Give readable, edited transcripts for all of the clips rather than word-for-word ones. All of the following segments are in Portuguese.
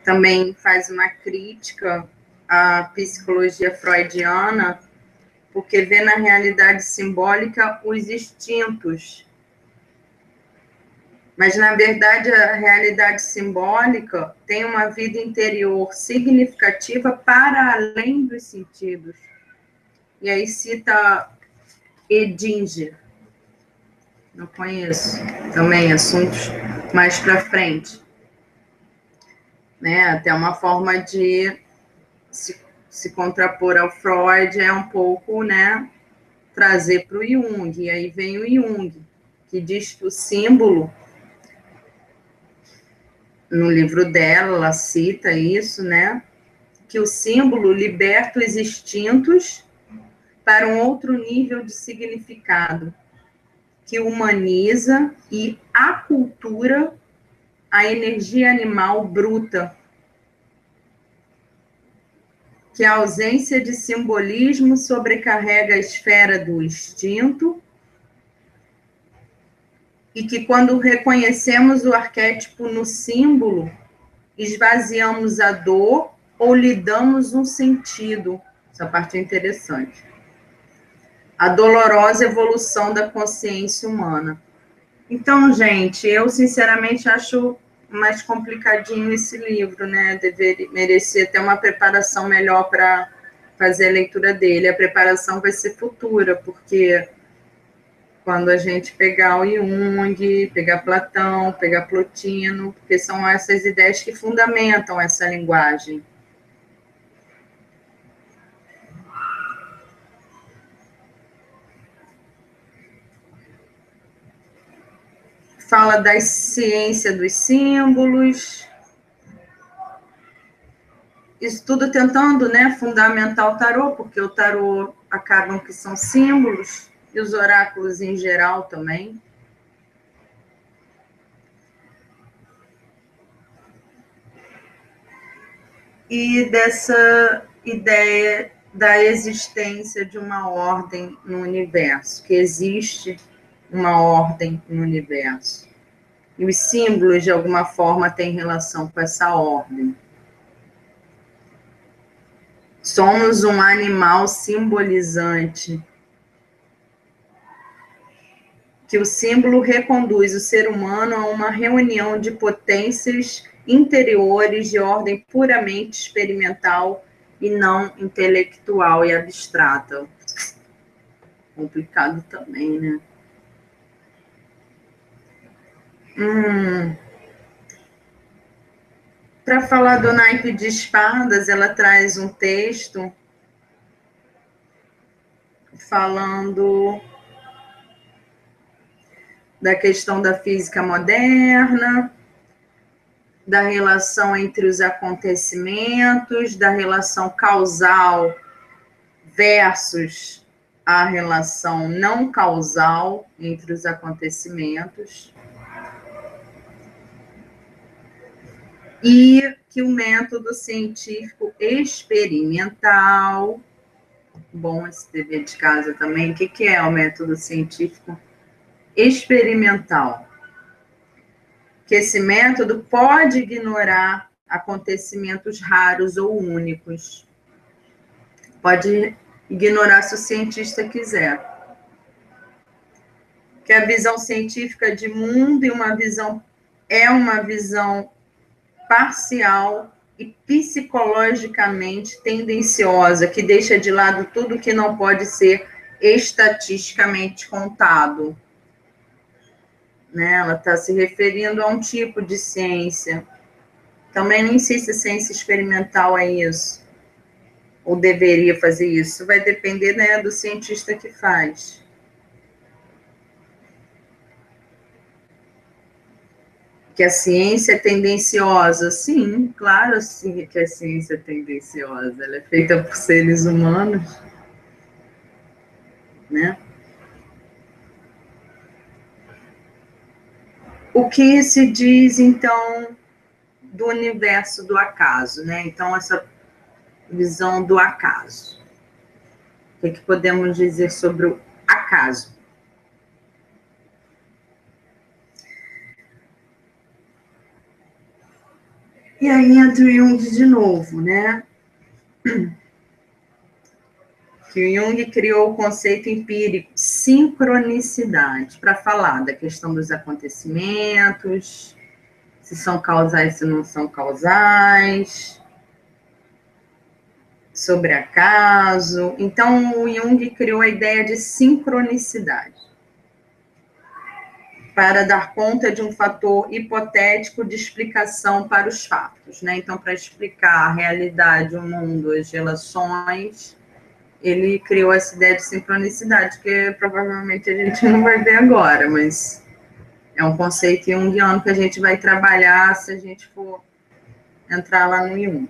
também faz uma crítica à psicologia freudiana, porque vê na realidade simbólica os instintos. Mas, na verdade, a realidade simbólica tem uma vida interior significativa para além dos sentidos. E aí cita Edinger. Não conheço. Também assuntos mais para frente. Né? Até uma forma de se contrapor ao Freud é um pouco, né, trazer para o Jung. E aí vem o Jung, que diz que o símbolo, no livro dela, ela cita isso, né, que o símbolo liberta os instintos para um outro nível de significado, que humaniza e acultura a energia animal bruta, que a ausência de simbolismo sobrecarrega a esfera do instinto e que quando reconhecemos o arquétipo no símbolo, esvaziamos a dor ou lhe damos um sentido. Essa parte é interessante. A dolorosa evolução da consciência humana. Então, gente, eu sinceramente acho mais complicadinho esse livro, né? Merecer até uma preparação melhor para fazer a leitura dele. A preparação vai ser futura, porque quando a gente pegar o Jung, pegar Platão, pegar Plotino, porque são essas ideias que fundamentam essa linguagem. Fala da ciência dos símbolos, isso tudo tentando, né, fundamentar o tarô, porque o tarô acabam que são símbolos, e os oráculos em geral também. E dessa ideia da existência de uma ordem no universo, que existe uma ordem no universo. E os símbolos, de alguma forma, têm relação com essa ordem. Somos um animal simbolizante, que o símbolo reconduz o ser humano a uma reunião de potências interiores de ordem puramente experimental e não intelectual e abstrata. Complicado também, né? Para falar do naipe de espadas, ela traz um texto falando da questão da física moderna, da relação entre os acontecimentos, da relação causal versus a relação não causal entre os acontecimentos. E que o método científico experimental, bom esse dever de casa também, o que é o método científico experimental? Que esse método pode ignorar acontecimentos raros ou únicos. Pode ignorar se o cientista quiser. Que a visão científica de mundo é uma visão parcial e psicologicamente tendenciosa, que deixa de lado tudo que não pode ser estatisticamente contado. Né? Ela está se referindo a um tipo de ciência. Também nem sei se ciência experimental é isso, ou deveria fazer isso. Vai depender, né, do cientista que faz. Que a ciência é tendenciosa? Sim, claro sim, que a ciência é tendenciosa. Ela é feita por seres humanos, né? O que se diz, então, do universo do acaso, né? Então, essa visão do acaso. O que podemos dizer sobre o acaso? E aí entra o Jung de novo, né? Que o Jung criou o conceito empírico sincronicidade para falar da questão dos acontecimentos, se são causais, se não são causais, sobre acaso. Então, o Jung criou a ideia de sincronicidade para dar conta de um fator hipotético de explicação para os fatos, né? Então, para explicar a realidade, o mundo, as relações, ele criou essa ideia de sincronicidade, que provavelmente a gente não vai ver agora, mas é um conceito junguiano que a gente vai trabalhar se a gente for entrar lá no Jung.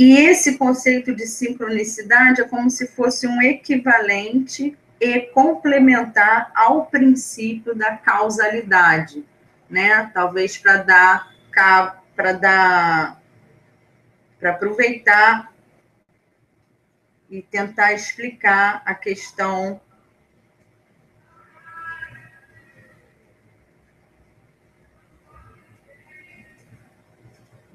E esse conceito de sincronicidade é como se fosse um equivalente e complementar ao princípio da causalidade, né? Talvez para aproveitar e tentar explicar a questão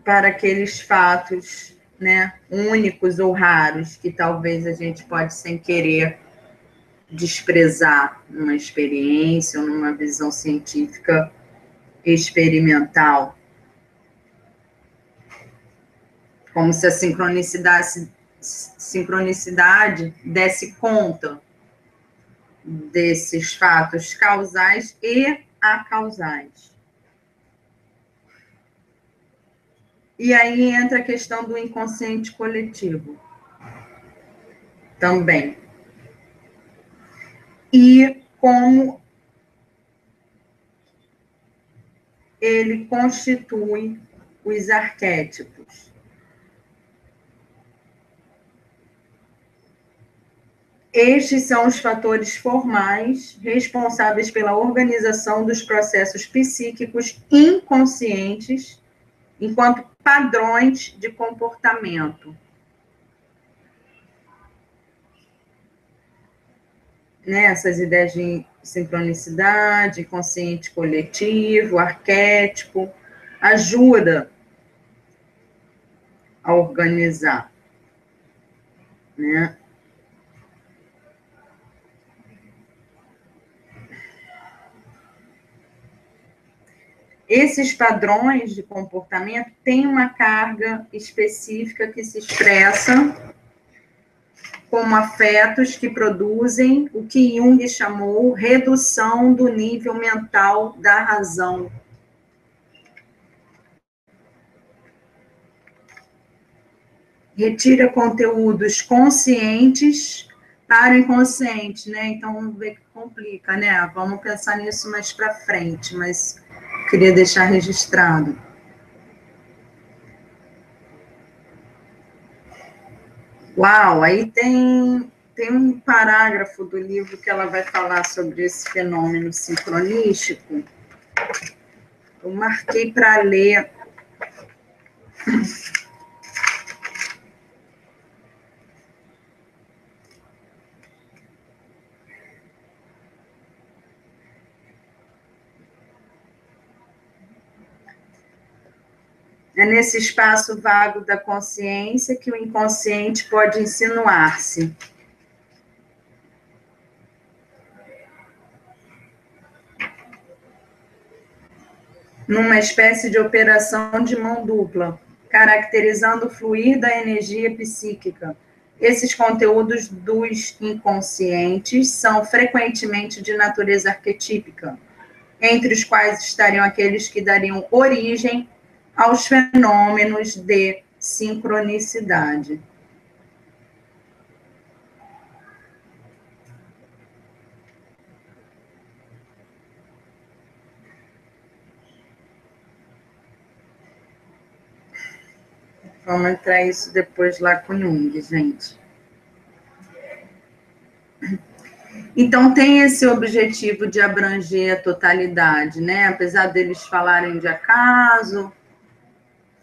para aqueles fatos, né, únicos ou raros que talvez a gente pode sem querer desprezar numa experiência ou numa visão científica experimental. Como se a sincronicidade desse conta desses fatos causais e acausais. E aí entra a questão do inconsciente coletivo também. E como ele constitui os arquétipos. Estes são os fatores formais responsáveis pela organização dos processos psíquicos inconscientes enquanto padrões de comportamento. Né? Essas ideias de sincronicidade, inconsciente coletivo, arquétipo, ajuda a organizar, né? Esses padrões de comportamento têm uma carga específica que se expressa como afetos que produzem o que Jung chamou redução do nível mental da razão. Retira conteúdos conscientes para o inconsciente, né? Então, vamos ver que complica, né? Vamos pensar nisso mais para frente, mas queria deixar registrado. Uau, aí tem um parágrafo do livro que ela vai falar sobre esse fenômeno sincronístico. Eu marquei para ler. É nesse espaço vago da consciência que o inconsciente pode insinuar-se. Numa espécie de operação de mão dupla, caracterizando o fluir da energia psíquica. Esses conteúdos dos inconscientes são frequentemente de natureza arquetípica, entre os quais estariam aqueles que dariam origem aos fenômenos de sincronicidade. Vamos entrar isso depois lá com Jung, gente. Então, tem esse objetivo de abranger a totalidade, né? Apesar deles falarem de acaso,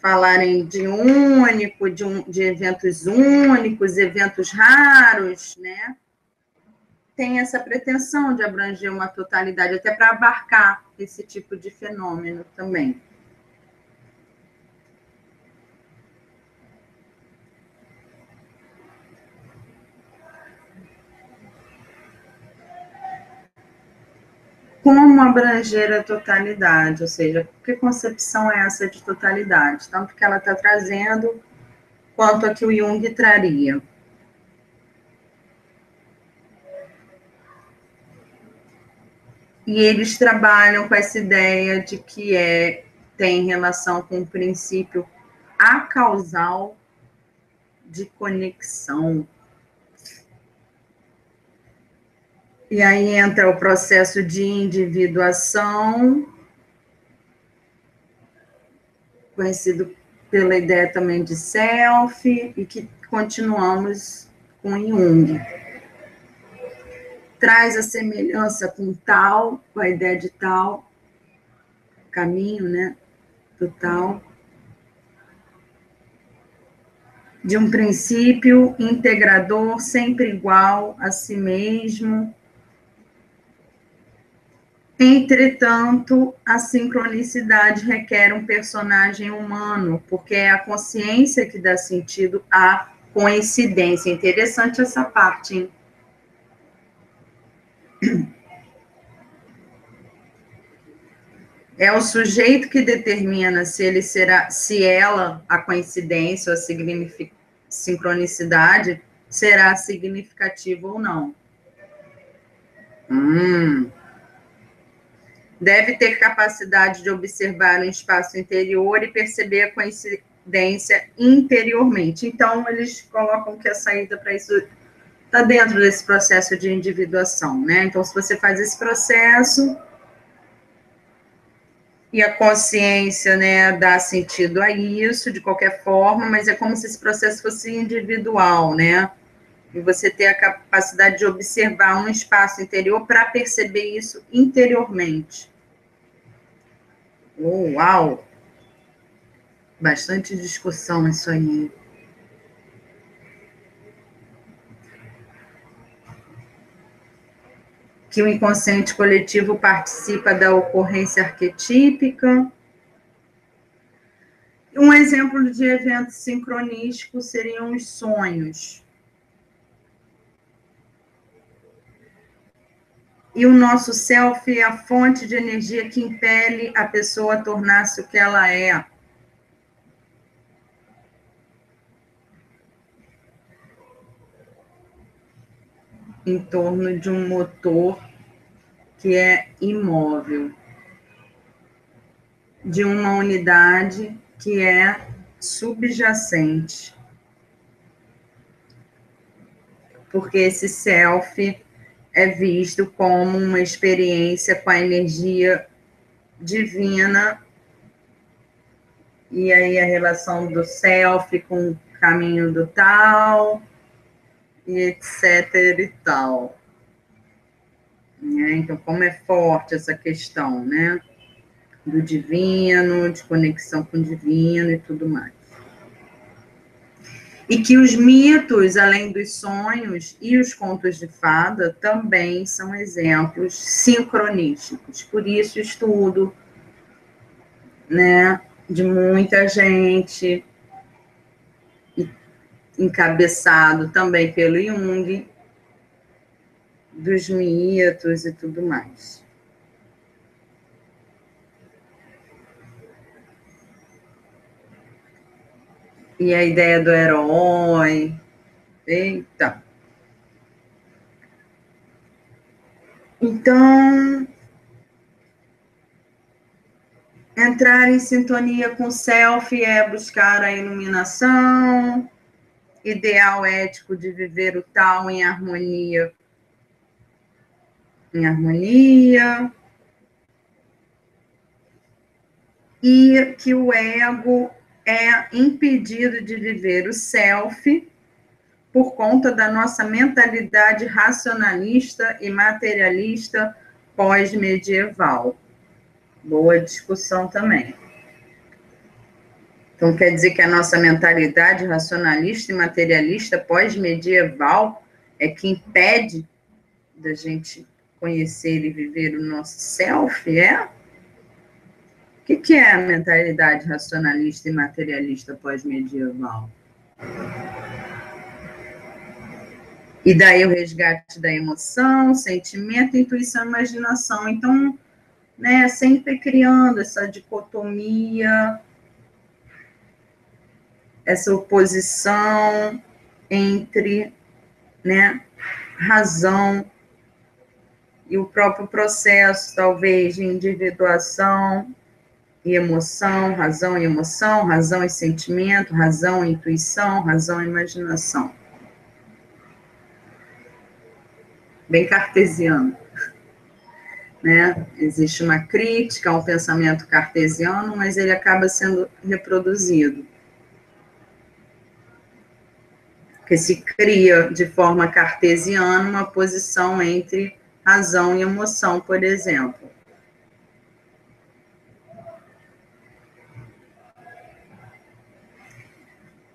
falarem de único, de eventos únicos, eventos raros, né? tem essa pretensão de abranger uma totalidade, até para abarcar esse tipo de fenômeno também. Como abranger a totalidade? Ou seja, que concepção é essa de totalidade? Tanto que ela está trazendo, quanto a que o Jung traria. E eles trabalham com essa ideia de que tem relação com o princípio acausal de conexão. E aí entra o processo de individuação, conhecido pela ideia também de self, e que continuamos com Jung. Traz a semelhança com tal, com a ideia de tal, caminho, né, do tal, de um princípio integrador, sempre igual a si mesmo. Entretanto, a sincronicidade requer um personagem humano, porque é a consciência que dá sentido à coincidência. Interessante essa parte, hein? É o sujeito que determina se ela, a coincidência ou a sincronicidade, será significativa ou não. Deve ter capacidade de observar o espaço interior e perceber a coincidência interiormente. Então, eles colocam que a saída para isso está dentro desse processo de individuação, né? Então, se você faz esse processo e a consciência, né, dá sentido a isso, de qualquer forma, mas é como se esse processo fosse individual, né? E você ter a capacidade de observar um espaço interior para perceber isso interiormente. Oh, uau! Bastante discussão isso aí. Que o inconsciente coletivo participa da ocorrência arquetípica. Um exemplo de evento sincronístico seriam os sonhos. E o nosso self é a fonte de energia que impele a pessoa a tornar-se o que ela é. Em torno de um motor que é imóvel, de uma unidade que é subjacente. Porque esse self é visto como uma experiência com a energia divina, e aí a relação do self com o caminho do tal, e etc e tal. Então, como é forte essa questão, né? Do divino, de conexão com o divino e tudo mais. E que os mitos, além dos sonhos e os contos de fada, também são exemplos sincronísticos. Por isso, estudo, né, de muita gente, encabeçado também pelo Jung, dos mitos e tudo mais. E a ideia do herói. Eita. Então, entrar em sintonia com o self é buscar a iluminação, ideal ético de viver o tal em harmonia. E que o ego é impedido de viver o self por conta da nossa mentalidade racionalista e materialista pós-medieval. Boa discussão também. Então, quer dizer que a nossa mentalidade racionalista e materialista pós-medieval é que impede da gente conhecer e viver o nosso self, é? O que é a mentalidade racionalista e materialista pós-medieval? E daí o resgate da emoção, sentimento, intuição, imaginação. Então, né, sempre criando essa dicotomia, essa oposição entre, né, razão e o próprio processo, talvez, de individuação e emoção, razão e sentimento, razão e intuição, razão e imaginação. Bem cartesiano, né? Existe uma crítica ao pensamento cartesiano, mas ele acaba sendo reproduzido. Porque se cria de forma cartesiana uma posição entre razão e emoção, por exemplo.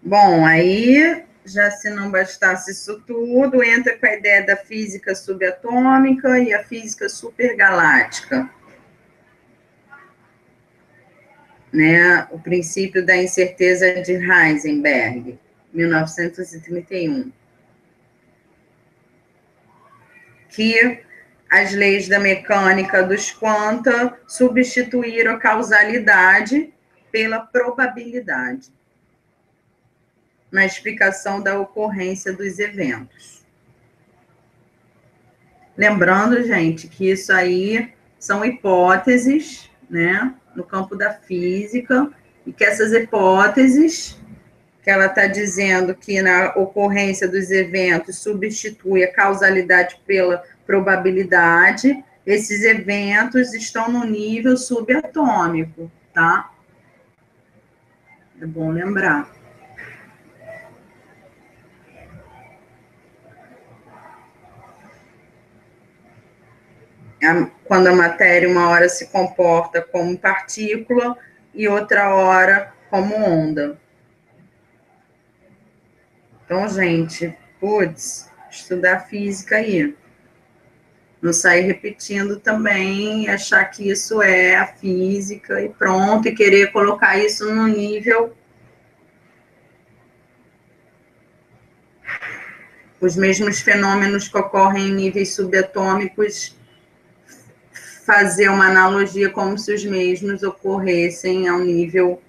Bom, aí, já se não bastasse isso tudo, entra com a ideia da física subatômica e a física supergaláctica. Né? O princípio da incerteza de Heisenberg, 1931. Que as leis da mecânica dos quanta substituíram a causalidade pela probabilidade na explicação da ocorrência dos eventos. Lembrando, gente, que isso aí são hipóteses, né, no campo da física, e que essas hipóteses, que ela está dizendo que na ocorrência dos eventos substitui a causalidade pela probabilidade, esses eventos estão no nível subatômico, tá? É bom lembrar. Quando a matéria uma hora se comporta como partícula e outra hora como onda. Então, gente, putz, estudar física aí. Não sair repetindo também, achar que isso é a física e pronto, e querer colocar isso no nível. Os mesmos fenômenos que ocorrem em níveis subatômicos, fazer uma analogia como se os mesmos ocorressem ao nível,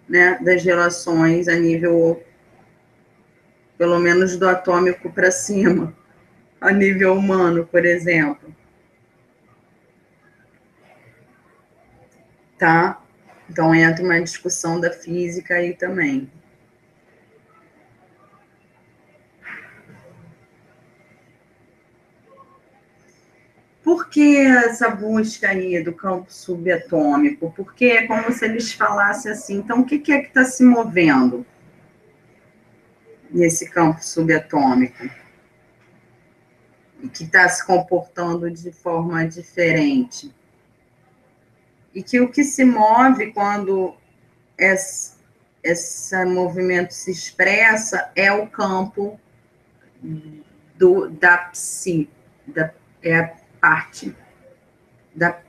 né, das relações, a nível, pelo menos, do atômico para cima, a nível humano, por exemplo. Tá? Então, entra uma discussão da física aí também. Por que essa busca aí do campo subatômico? Porque é como se eles falassem assim, então o que é que está se movendo nesse campo subatômico? E que está se comportando de forma diferente? E que o que se move quando esse movimento se expressa é o campo da psi, é a parte da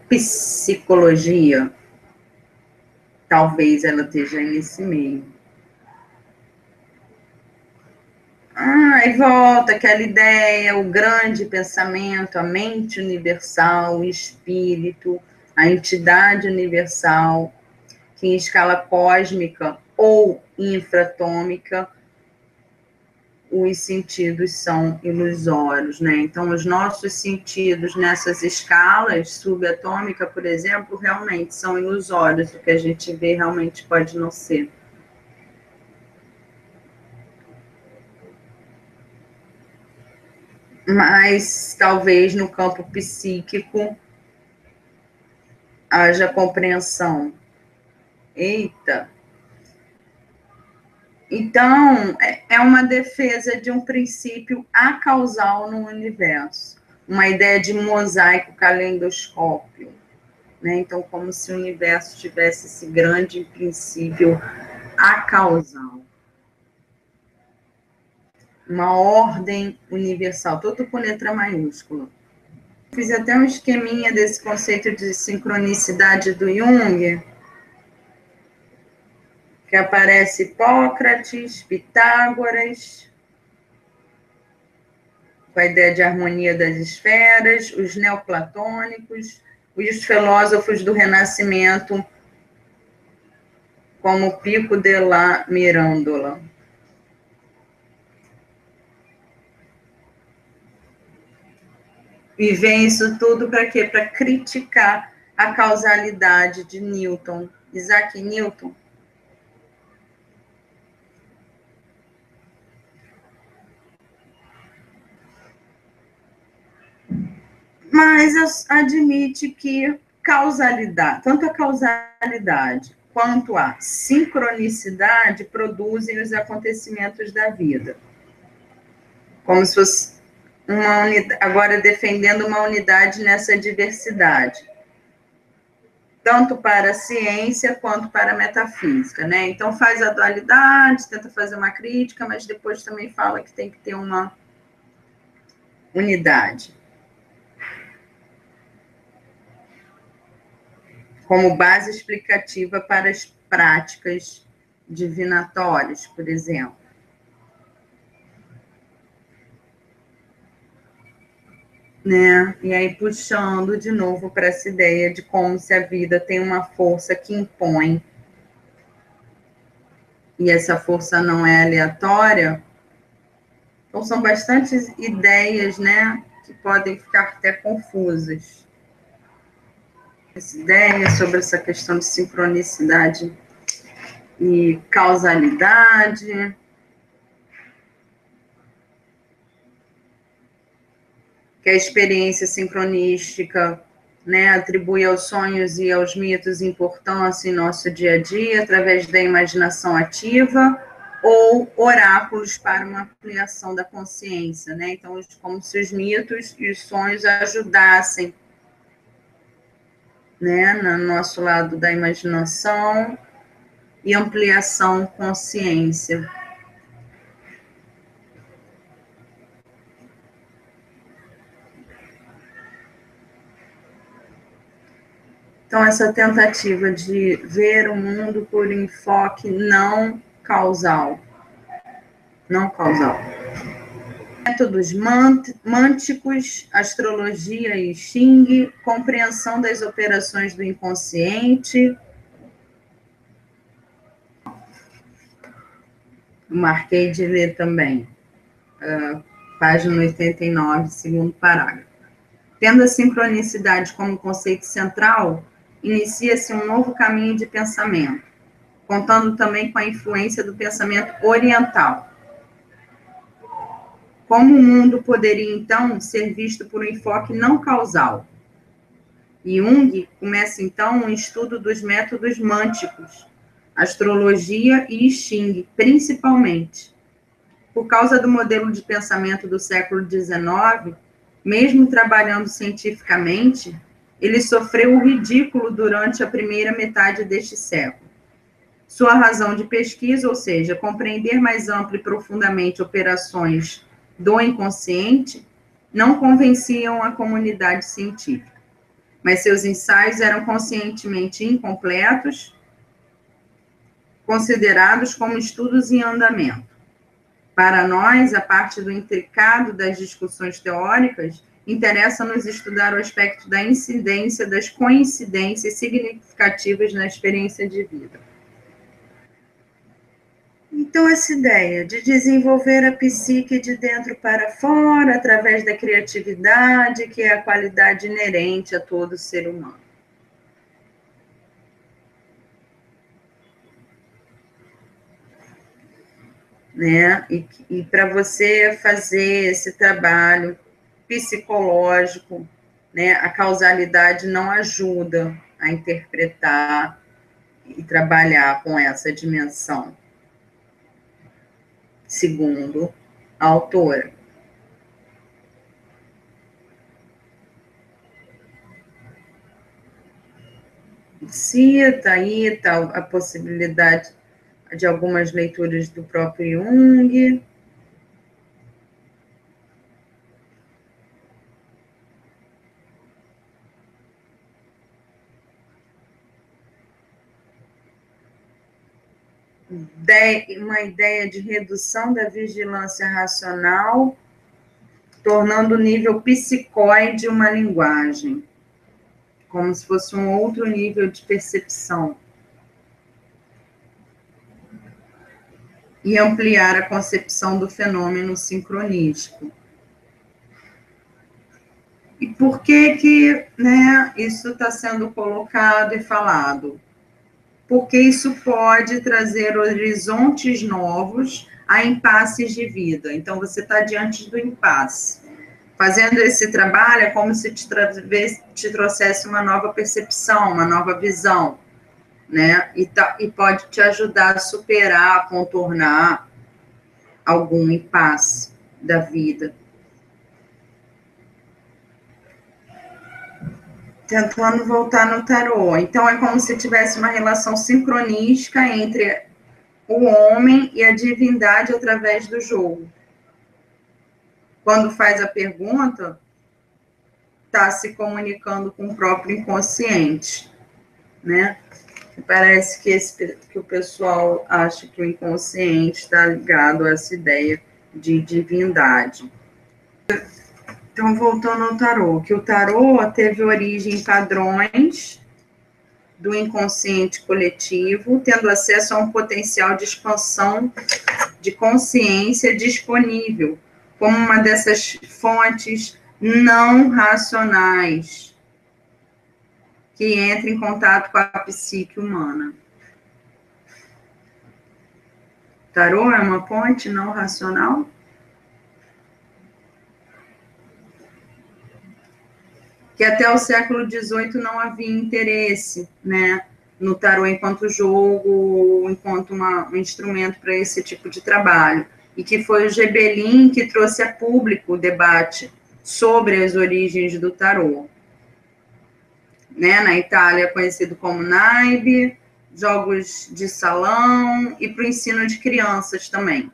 psicologia. Talvez ela esteja nesse meio. E volta aquela ideia, o grande pensamento, a mente universal, o espírito, a entidade universal, que em escala cósmica ou infratômica, os sentidos são ilusórios, né? Então, os nossos sentidos nessas escalas subatômica, por exemplo, realmente são ilusórios. O que a gente vê realmente pode não ser. Mas, talvez, no campo psíquico, haja compreensão. Eita! Então, é uma defesa de um princípio acausal no universo. Uma ideia de mosaico calendoscópio. Né? Então, como se o universo tivesse esse grande princípio acausal. uma ordem universal, tudo com letra maiúscula. Fiz até um esqueminha desse conceito de sincronicidade do Jung, que aparece Hipócrates, Pitágoras, com a ideia de harmonia das esferas, os neoplatônicos, os filósofos do Renascimento, como Pico della Mirandola. E vem isso tudo para quê? Para criticar a causalidade de Newton, Isaac Newton. Mas admite que causalidade, tanto a causalidade quanto a sincronicidade produzem os acontecimentos da vida. Como se fosse uma unidade, agora defendendo uma unidade nessa diversidade, tanto para a ciência quanto para a metafísica, né? Então faz a dualidade, tenta fazer uma crítica, mas depois também fala que tem que ter uma unidade. Como base explicativa para as práticas divinatórias, por exemplo. Né? E aí puxando de novo para essa ideia de como se a vida tem uma força que impõe e essa força não é aleatória. Então são bastantes ideias, né, que podem ficar até confusas. Essa ideia sobre essa questão de sincronicidade e causalidade. Que a experiência sincronística, né, atribui aos sonhos e aos mitos importância em nosso dia a dia, através da imaginação ativa, ou oráculos para uma ampliação da consciência, né? Então, como se os mitos e os sonhos ajudassem, né, no nosso lado da imaginação e ampliação consciência. Então, essa tentativa de ver o mundo por enfoque não causal. Não causal. Métodos mânticos, astrologia e Xing, compreensão das operações do inconsciente. Marquei de ler também. Página 89, segundo parágrafo. Tendo a sincronicidade como conceito central, inicia-se um novo caminho de pensamento, contando também com a influência do pensamento oriental. Como o mundo poderia, então, ser visto por um enfoque não causal? Jung começa, então, um estudo dos métodos mânticos, astrologia e Xing, principalmente. Por causa do modelo de pensamento do século XIX, mesmo trabalhando cientificamente, ele sofreu o ridículo durante a primeira metade deste século. Sua razão de pesquisa, ou seja, compreender mais ampla e profundamente operações do inconsciente, não convenciam a comunidade científica, mas seus ensaios eram conscientemente incompletos, considerados como estudos em andamento. Para nós, a parte do intricado das discussões teóricas, interessa-nos estudar o aspecto da incidência das coincidências significativas na experiência de vida. Então, essa ideia de desenvolver a psique de dentro para fora, através da criatividade, que é a qualidade inerente a todo ser humano. Né? E para você fazer esse trabalho psicológico, né, a causalidade não ajuda a interpretar e trabalhar com essa dimensão, segundo a autora. Cita aí tal a possibilidade de algumas leituras do próprio Jung. uma ideia de redução da vigilância racional, tornando o nível psicoide uma linguagem, como se fosse um outro nível de percepção. E ampliar a concepção do fenômeno sincronístico. E por que né, isso está sendo colocado e falado? Porque isso pode trazer horizontes novos a impasses de vida. Então, você está diante do impasse. Fazendo esse trabalho é como se te trouxesse uma nova percepção, uma nova visão, né? E pode te ajudar a superar, a contornar algum impasse da vida. Tentando voltar no tarô. Então, é como se tivesse uma relação sincronística entre o homem e a divindade através do jogo. Quando faz a pergunta, está se comunicando com o próprio inconsciente, né? Parece que o pessoal acha que o inconsciente está ligado a essa ideia de divindade. Então, voltando ao tarô, que o tarô teve origem em padrões do inconsciente coletivo, tendo acesso a um potencial de expansão de consciência disponível, como uma dessas fontes não racionais que entra em contato com a psique humana. Tarô é uma ponte não racional? Que até o século XVIII não havia interesse, né, no tarô enquanto jogo, enquanto um instrumento para esse tipo de trabalho. E que foi o Gebelin que trouxe a público o debate sobre as origens do tarô. Né, na Itália, conhecido como naipe, jogos de salão e para o ensino de crianças também.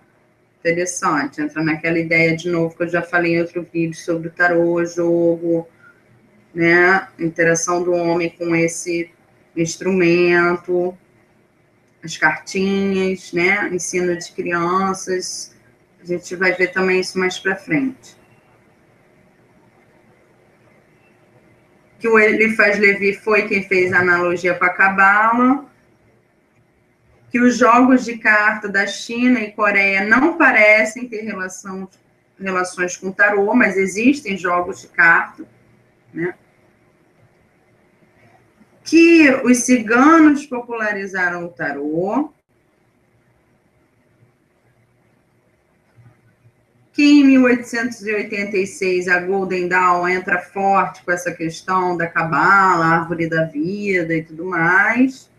Interessante, entra naquela ideia de novo que eu já falei em outro vídeo sobre o tarô, jogo, né, interação do homem com esse instrumento, as cartinhas, né, ensino de crianças. A gente vai ver também isso mais para frente. Que o Eliphas Levi foi quem fez a analogia com a Cabala, que os jogos de carta da China e Coreia não parecem ter relações com tarô, mas existem jogos de carta, né? Que os ciganos popularizaram o tarô, que em 1886 a Golden Dawn entra forte com essa questão da cabala, árvore da vida e tudo mais.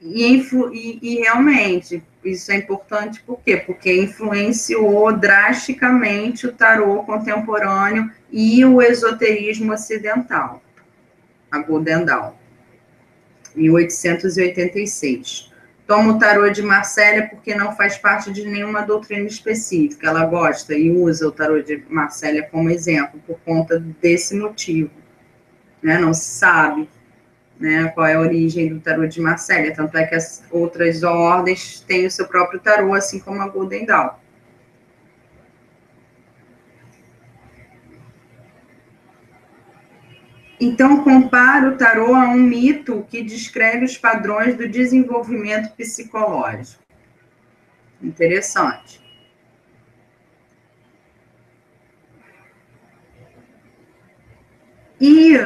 E realmente, isso é importante por quê? Porque influenciou drasticamente o tarô contemporâneo e o esoterismo ocidental, a Golden Dawn, 1886. Toma o tarô de Marselha porque não faz parte de nenhuma doutrina específica. Ela gosta e usa o tarô de Marselha como exemplo por conta desse motivo, né? Não se sabe, né, qual é a origem do tarô de Marselha, tanto é que as outras ordens têm o seu próprio tarô, assim como a Golden Dawn. Então, compara o tarô a um mito que descreve os padrões do desenvolvimento psicológico. Interessante. E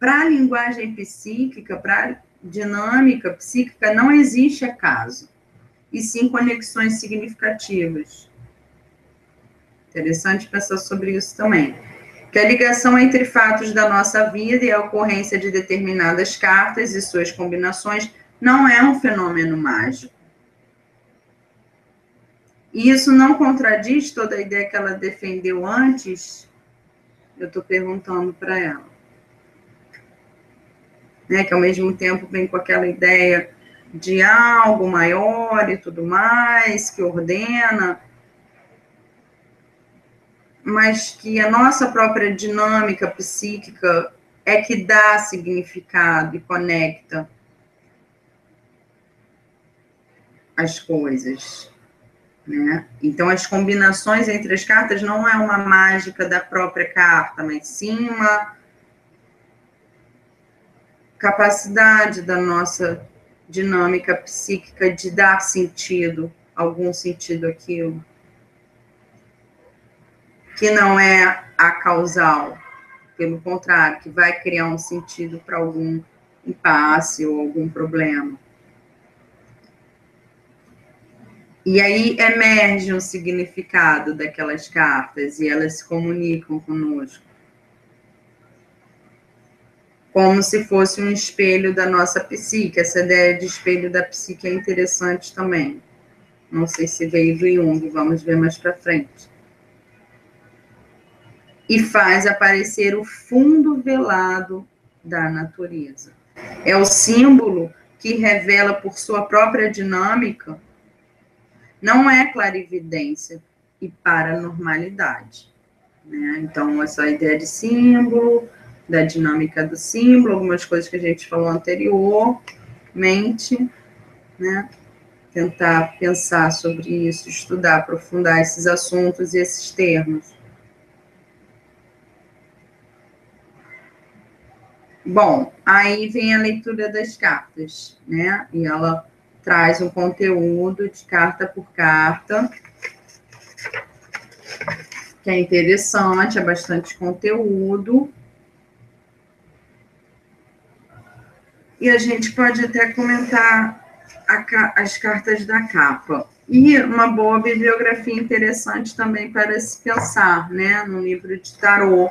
para a linguagem psíquica, para a dinâmica psíquica, não existe acaso, e sim conexões significativas. Interessante pensar sobre isso também. Que a ligação entre fatos da nossa vida e a ocorrência de determinadas cartas e suas combinações não é um fenômeno mágico. E isso não contradiz toda a ideia que ela defendeu antes? Eu estou perguntando para ela. Né, que ao mesmo tempo vem com aquela ideia de algo maior e tudo mais, que ordena, mas que a nossa própria dinâmica psíquica é que dá significado e conecta. as coisas, né? Então, as combinações entre as cartas não é uma mágica da própria carta, mas sim uma capacidade da nossa dinâmica psíquica de dar sentido, algum sentido àquilo, que não é a causal, pelo contrário, que vai criar um sentido para algum impasse ou algum problema. E aí emerge um significado daquelas cartas e elas se comunicam conosco. Como se fosse um espelho da nossa psique. Essa ideia de espelho da psique é interessante também. Não sei se veio do Jung, vamos ver mais para frente. E faz aparecer o fundo velado da natureza. É o símbolo que revela por sua própria dinâmica, não é clarividência e paranormalidade, né? Então, essa ideia de símbolo, da dinâmica do símbolo, algumas coisas que a gente falou anteriormente, né? Tentar pensar sobre isso, estudar, aprofundar esses assuntos e esses termos. Bom, aí vem a leitura das cartas, né? E ela traz um conteúdo de carta por carta, que é interessante, é bastante conteúdo. E a gente pode até comentar as cartas da capa. E uma boa bibliografia interessante também para se pensar, né? No livro de tarô,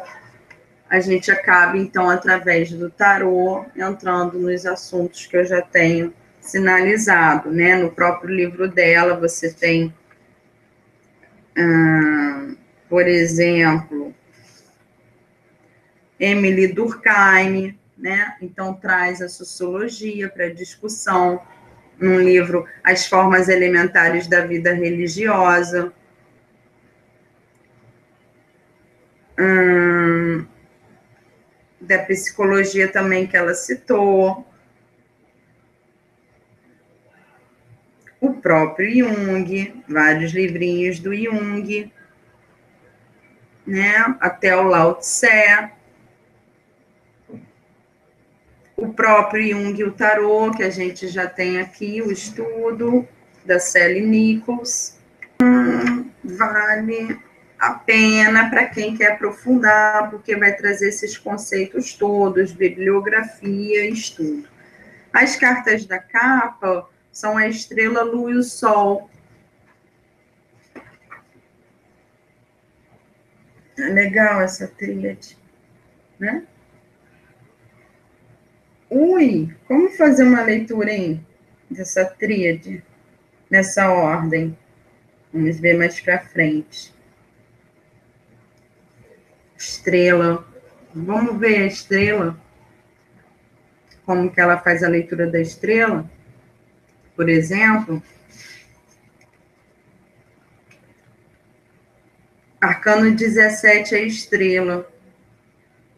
a gente acaba, então, através do tarô, entrando nos assuntos que eu já tenho sinalizado, né? No próprio livro dela, você tem, por exemplo, Emily Durkheim, né? Então, traz a sociologia para discussão, num livro As Formas Elementares da Vida Religiosa. Da psicologia também que ela citou. O próprio Jung, vários livrinhos do Jung, né? Até o Lao Tse. O próprio Jung, o tarô, que a gente já tem aqui, o estudo da Sally Nichols. Vale a pena para quem quer aprofundar, porque vai trazer esses conceitos todos, bibliografia, estudo. As cartas da capa são a estrela, a lua e o sol. É legal essa tríade, né? Ui, como fazer uma leitura, hein, dessa tríade, nessa ordem? Vamos ver mais para frente. Estrela. Vamos ver a estrela. Como que ela faz a leitura da estrela? Por exemplo, Arcano 17 é a estrela.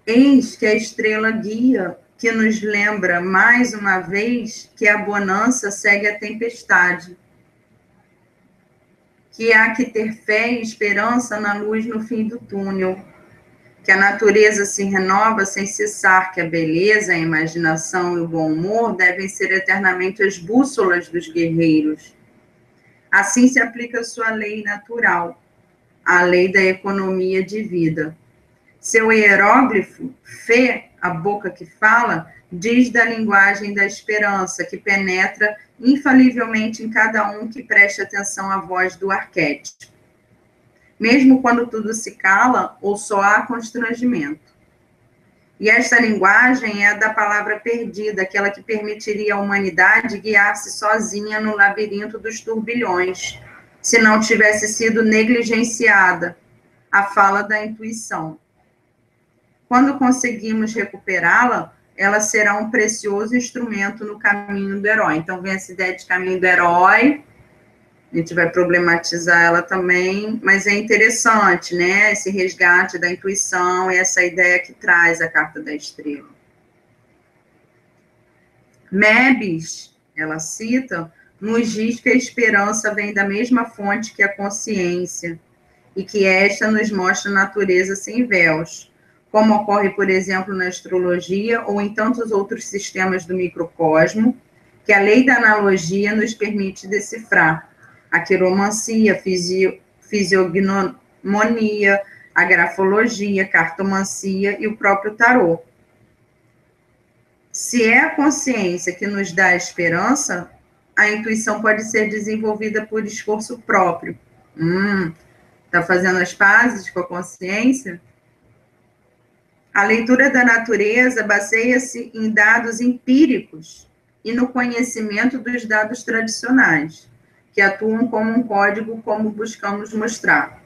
Eis que a estrela guia, que nos lembra mais uma vez que a bonança segue a tempestade, que há que ter fé e esperança na luz no fim do túnel, que a natureza se renova sem cessar, que a beleza, a imaginação e o bom humor devem ser eternamente as bússolas dos guerreiros. Assim se aplica a sua lei natural, a lei da economia de vida. Seu hieróglifo, fé, a boca que fala, diz da linguagem da esperança, que penetra infalivelmente em cada um que preste atenção à voz do arquétipo. Mesmo quando tudo se cala ou só há constrangimento. E esta linguagem é a da palavra perdida, aquela que permitiria à humanidade guiar-se sozinha no labirinto dos turbilhões, se não tivesse sido negligenciada a fala da intuição. Quando conseguimos recuperá-la, ela será um precioso instrumento no caminho do herói. Então, vem essa ideia de caminho do herói, a gente vai problematizar ela também, mas é interessante, né? Esse resgate da intuição e essa ideia que traz a carta da estrela. Mebis, ela cita, nos diz que a esperança vem da mesma fonte que a consciência e que esta nos mostra a natureza sem véus, como ocorre, por exemplo, na astrologia ou em tantos outros sistemas do microcosmo, que a lei da analogia nos permite decifrar. A quiromancia, fisiognomonia, a grafologia, cartomancia e o próprio tarô. Se é a consciência que nos dá a esperança, a intuição pode ser desenvolvida por esforço próprio. Está fazendo as pazes com a consciência? A leitura da natureza baseia-se em dados empíricos e no conhecimento dos dados tradicionais, que atuam como um código, como buscamos mostrar.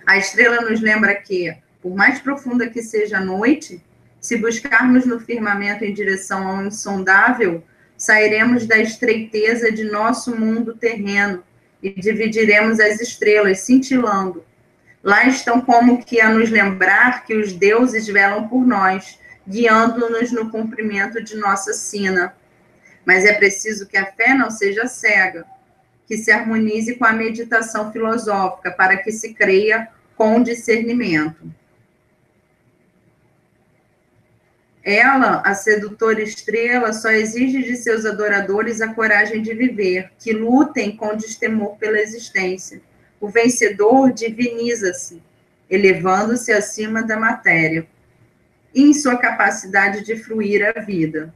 A estrela nos lembra que, por mais profunda que seja a noite, se buscarmos no firmamento em direção ao insondável, sairemos da estreiteza de nosso mundo terreno e dividiremos as estrelas cintilando. Lá estão como que a nos lembrar que os deuses velam por nós, guiando-nos no cumprimento de nossa sina. Mas é preciso que a fé não seja cega, que se harmonize com a meditação filosófica, para que se creia com discernimento. Ela, a sedutora estrela, só exige de seus adoradores a coragem de viver, que lutem com destemor pela existência. O vencedor diviniza-se, elevando-se acima da matéria, em sua capacidade de fruir a vida.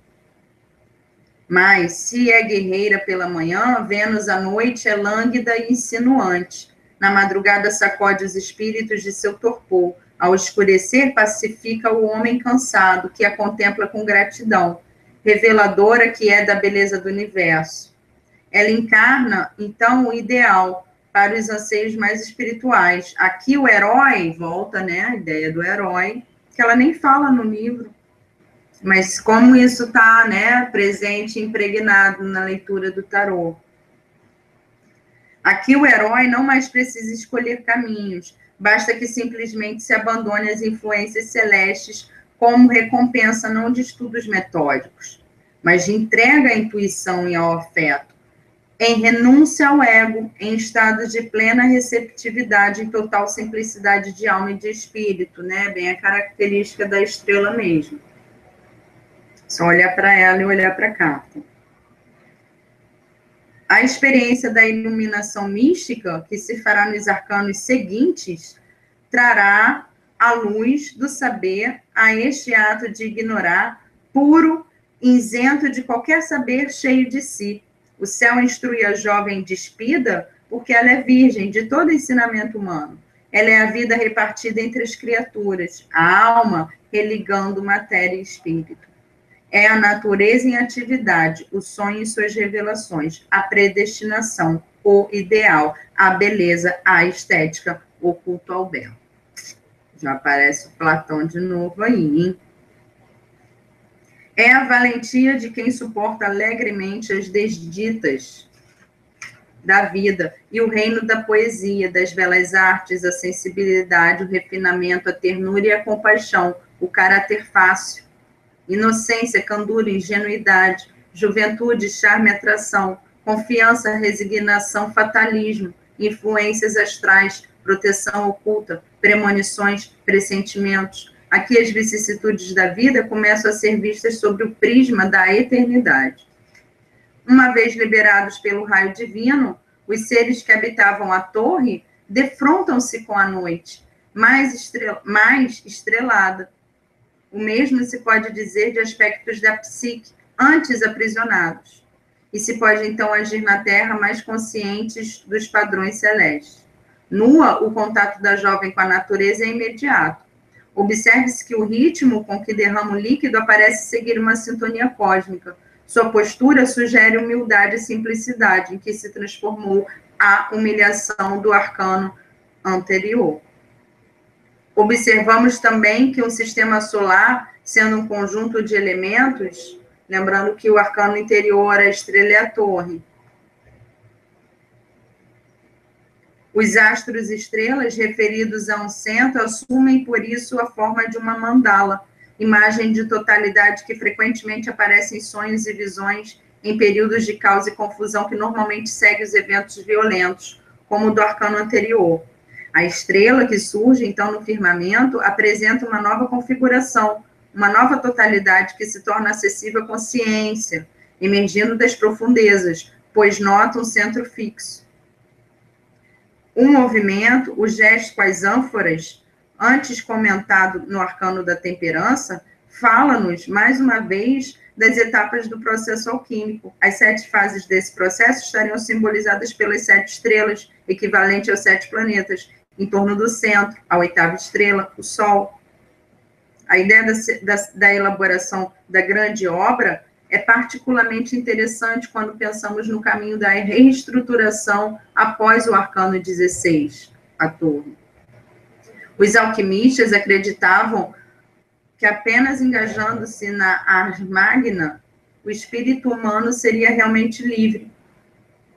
Mas, se é guerreira pela manhã, Vênus à noite é lânguida e insinuante. Na madrugada sacode os espíritos de seu torpor. Ao escurecer, pacifica o homem cansado, que a contempla com gratidão, reveladora que é da beleza do universo. Ela encarna, então, o ideal para os anseios mais espirituais. Aqui o herói, volta, né, a ideia do herói, que ela nem fala no livro, mas como isso está, né, presente, impregnado na leitura do tarô. Aqui o herói não mais precisa escolher caminhos, basta que simplesmente se abandone às influências celestes como recompensa não de estudos metódicos, mas de entrega à intuição e ao afeto, em renúncia ao ego, em estado de plena receptividade, em total simplicidade de alma e de espírito, né? Bem a característica da estrela mesmo. Só olhar para ela e olhar para a carta. A experiência da iluminação mística, que se fará nos arcanos seguintes, trará a luz do saber a este ato de ignorar, puro, isento de qualquer saber, cheio de si. O céu instrui a jovem despida, porque ela é virgem de todo ensinamento humano. Ela é a vida repartida entre as criaturas, a alma religando matéria e espírito. É a natureza em atividade, o sonho e suas revelações, a predestinação, o ideal, a beleza, a estética, o culto ao belo. Já aparece o Platão de novo aí, hein? É a valentia de quem suporta alegremente as desditas da vida e o reino da poesia, das belas artes, a sensibilidade, o refinamento, a ternura e a compaixão, o caráter fácil, inocência, candura, ingenuidade, juventude, charme, atração, confiança, resignação, fatalismo, influências astrais, proteção oculta, premonições, pressentimentos. Aqui as vicissitudes da vida começam a ser vistas sob o prisma da eternidade. Uma vez liberados pelo raio divino, os seres que habitavam a torre defrontam-se com a noite, mais estrelada. O mesmo se pode dizer de aspectos da psique, antes aprisionados. E se pode, então, agir na Terra mais conscientes dos padrões celestes. Nua, o contato da jovem com a natureza é imediato. Observe-se que o ritmo com que derrama o líquido aparece seguir uma sintonia cósmica. Sua postura sugere humildade e simplicidade, em que se transformou a humilhação do arcano anterior. Observamos também que um sistema solar, sendo um conjunto de elementos, lembrando que o arcano interior, a estrela e a torre. Os astros estrelas, referidos a um centro, assumem, por isso, a forma de uma mandala, imagem de totalidade que frequentemente aparece em sonhos e visões em períodos de caos e confusão que normalmente segue os eventos violentos, como o do arcano anterior. A estrela que surge, então, no firmamento, apresenta uma nova configuração, uma nova totalidade que se torna acessível à consciência, emergindo das profundezas, pois nota um centro fixo. O movimento, o gesto com as ânforas, antes comentado no arcano da temperança, fala-nos, mais uma vez, das etapas do processo alquímico. As 7 fases desse processo estariam simbolizadas pelas 7 estrelas, equivalente aos 7 planetas, em torno do centro, a 8ª estrela, o Sol. A ideia da elaboração da grande obra é particularmente interessante quando pensamos no caminho da reestruturação após o arcano 16, a torre. Os alquimistas acreditavam que apenas engajando-se na ars magna, o espírito humano seria realmente livre,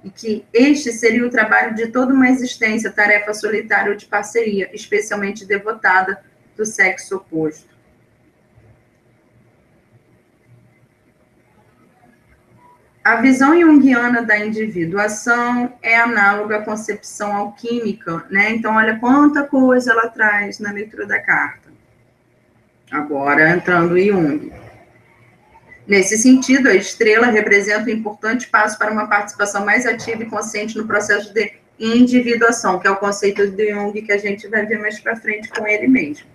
e que este seria o trabalho de toda uma existência, tarefa solitária ou de parceria, especialmente devotada do sexo oposto. A visão junguiana da individuação é análoga à concepção alquímica, né? Então, olha quanta coisa ela traz na leitura da carta. Agora, entrando em Jung. Nesse sentido, a estrela representa um importante passo para uma participação mais ativa e consciente no processo de individuação, que é o conceito de Jung que a gente vai ver mais para frente com ele mesmo.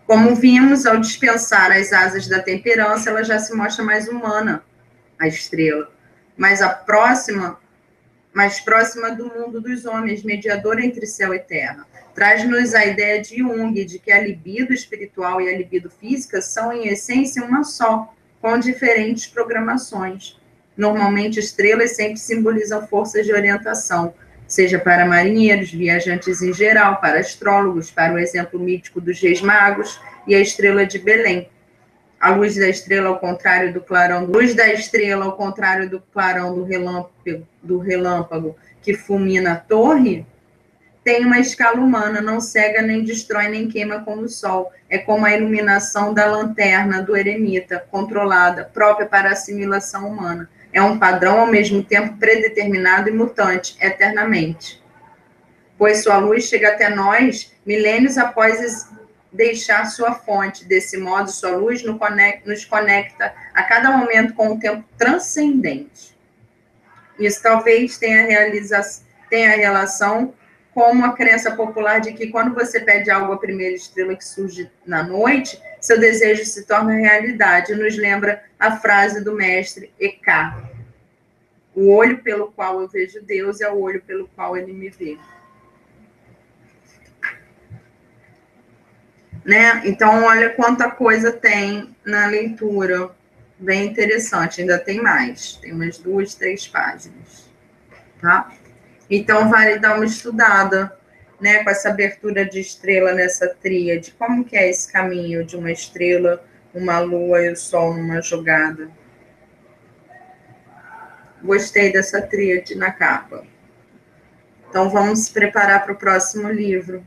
Como vimos, ao dispensar as asas da temperança, ela já se mostra mais humana, a estrela, mais próxima do mundo dos homens, mediadora entre céu e terra. Traz-nos a ideia de Jung, de que a libido espiritual e a libido física são, em essência, uma só, com diferentes programações. Normalmente, estrelas sempre simbolizam forças de orientação, seja para marinheiros, viajantes em geral, para astrólogos, para o exemplo mítico dos Reis Magos e a estrela de Belém. A luz da estrela, ao contrário do clarão, do relâmpago que fulmina a torre, tem uma escala humana, não cega, nem destrói, nem queima como o sol. É como a iluminação da lanterna do eremita, controlada, própria para a assimilação humana. É um padrão, ao mesmo tempo, predeterminado e mutante, eternamente. Pois sua luz chega até nós milênios após deixar sua fonte. Desse modo, sua luz nos conecta a cada momento com um tempo transcendente. Isso talvez tenha relação com a crença popular de que quando você pede algo à primeira estrela que surge na noite, seu desejo se torna realidade. Nos lembra a frase do mestre Eckhart: o olho pelo qual eu vejo Deus é o olho pelo qual ele me vê. Né? Então, olha quanta coisa tem na leitura. Bem interessante, ainda tem mais. Tem umas 2, 3 páginas. Tá? Então, vale dar uma estudada, né, com essa abertura de estrela nessa tríade. Como que é esse caminho de uma estrela, uma lua e o sol numa jogada? Gostei dessa tríade na capa. Então, vamos se preparar para o próximo livro.